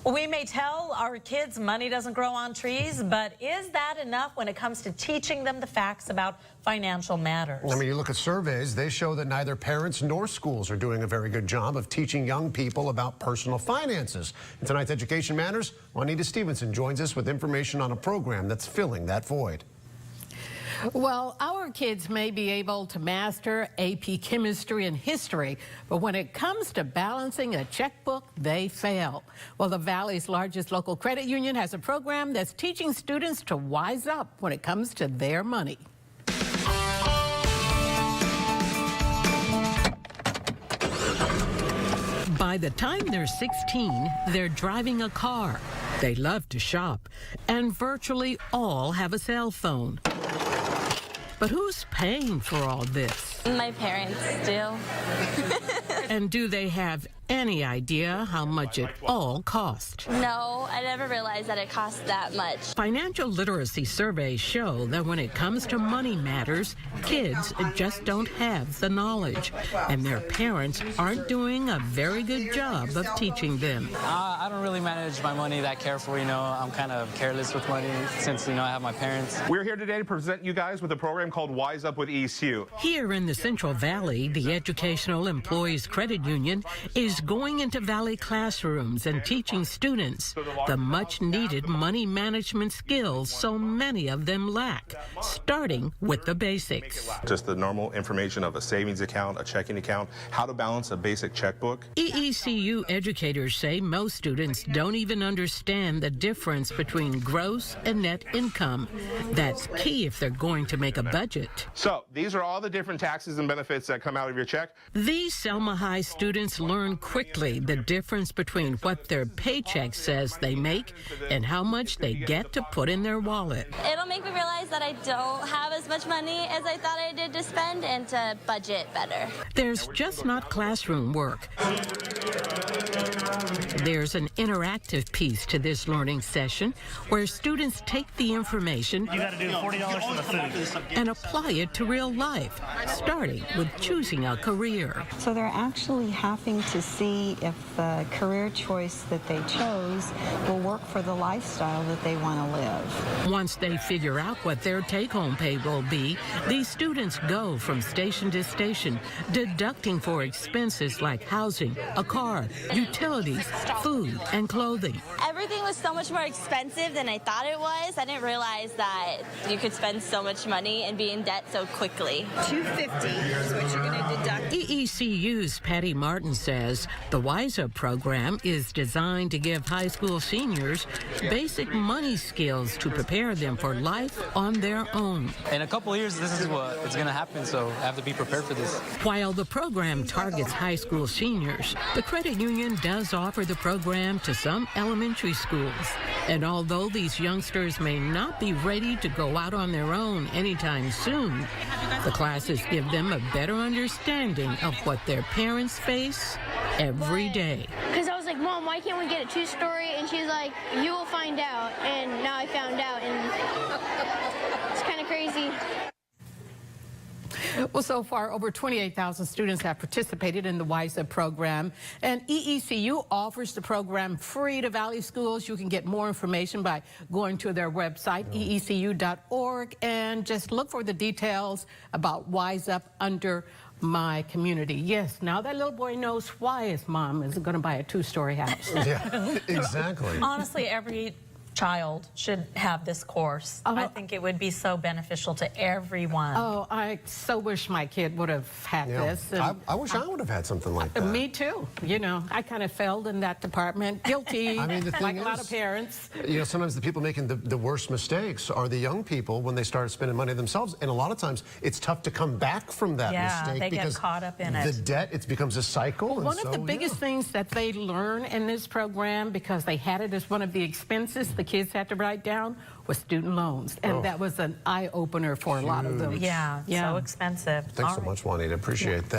We may tell our kids money doesn't grow on trees, but is that enough when it comes to teaching them the facts about financial matters? I mean, you look at surveys, they show that neither parents nor schools are doing a very good job of teaching young people about personal finances. In tonight's Education Matters, Juanita Stevenson joins us with information on a program that's filling that void. Well, our kids may be able to master AP chemistry and history, but when it comes to balancing a checkbook, they fail. Well, the Valley's largest local credit union has a program that's teaching students to wise up when it comes to their money. By the time they're 16, they're driving a car. They love to shop, and virtually all have a cell phone. But who's paying for all this? My parents do. And do they have any idea how much it all costs? No, I never realized that it cost that much. Financial literacy surveys show that when it comes to money matters, kids just don't have the knowledge, and their parents aren't doing a very good job of teaching them. I don't really manage my money that careful, I'm kind of careless with money since, I have my parents. We're here today to present you guys with a program called Wise Up with EECU. Here in the Central Valley, the Educational Employees Credit Union is going into Valley classrooms and teaching students the much-needed money management skills so many of them lack, starting with the basics. Just the normal information of a savings account, a checking account, how to balance a basic checkbook. EECU educators say most students don't even understand the difference between gross and net income. That's key if they're going to make a budget. So these are all the different taxes and benefits that come out of your check. These Selma High students learn quickly the difference between what their paycheck says they make and how much they get to put in their wallet. It'll make me realize that I don't have as much money as I thought I did to spend and to budget better. There's just not classroom work. There's an interactive piece to this learning session where students take the information you gotta do $40 for the food and apply it to real life, starting with choosing a career. So they're actually having to see if the career choice that they chose will work for the lifestyle that they want to live. Once they figure out what their take-home pay will be, these students go from station to station, deducting for expenses like housing, a car, utilities, food, and clothing. Everything was so much more expensive than I thought it was. I didn't realize that you could spend so much money and be in debt so quickly. $250 is what you're going to deduct. EECU's Patty Martin says the Wise Up program is designed to give high school seniors basic money skills to prepare them for life on their own. In a couple of years, this is what it's going to happen, so I have to be prepared for this. While the program targets high school seniors, the credit union does offer the program to some elementary schools. And although these youngsters may not be ready to go out on their own anytime soon, the classes give them a better understanding of what their parents face every day. Because I was like, Mom, why can't we get a two-story? And she's like, you will find out. And now I found out, and it's kind of crazy. Well, so far, over 28,000 students have participated in the Wise Up program, and EECU offers the program free to Valley schools. You can get more information by going to their website, eecu.org, and just look for the details about Wise Up under My Community. Yes, now that little boy knows why his mom is going to buy a two-story house. Yeah, exactly. Honestly, every child should have this course. I think it would be so beneficial to everyone. Oh, I so wish my kid would have had this. I wish I would have had something like that. Me too. I kind of failed in that department. Guilty, I mean, the thing like is, a lot of parents. Sometimes the people making the worst mistakes are the young people when they start spending money themselves. And a lot of times, it's tough to come back from that mistake. They because get caught up in it. The debt, it becomes a cycle. One of the biggest things that they learn in this program, because they had it as one of the expenses the kids had to write down, was student loans. And that was an eye-opener for a lot of them. Yeah, so expensive. Thanks so much, Juanita. Appreciate that.